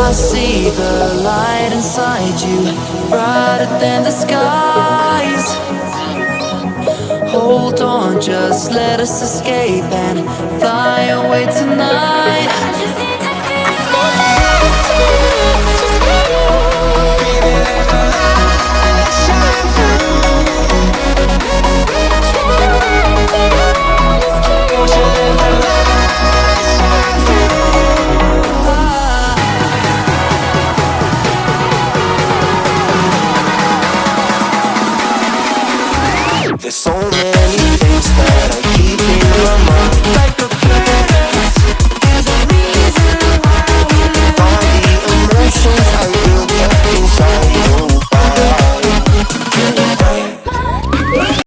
I see the light inside you, brighter than the skies. Hold on, just let us escape and fly away tonight. There's so many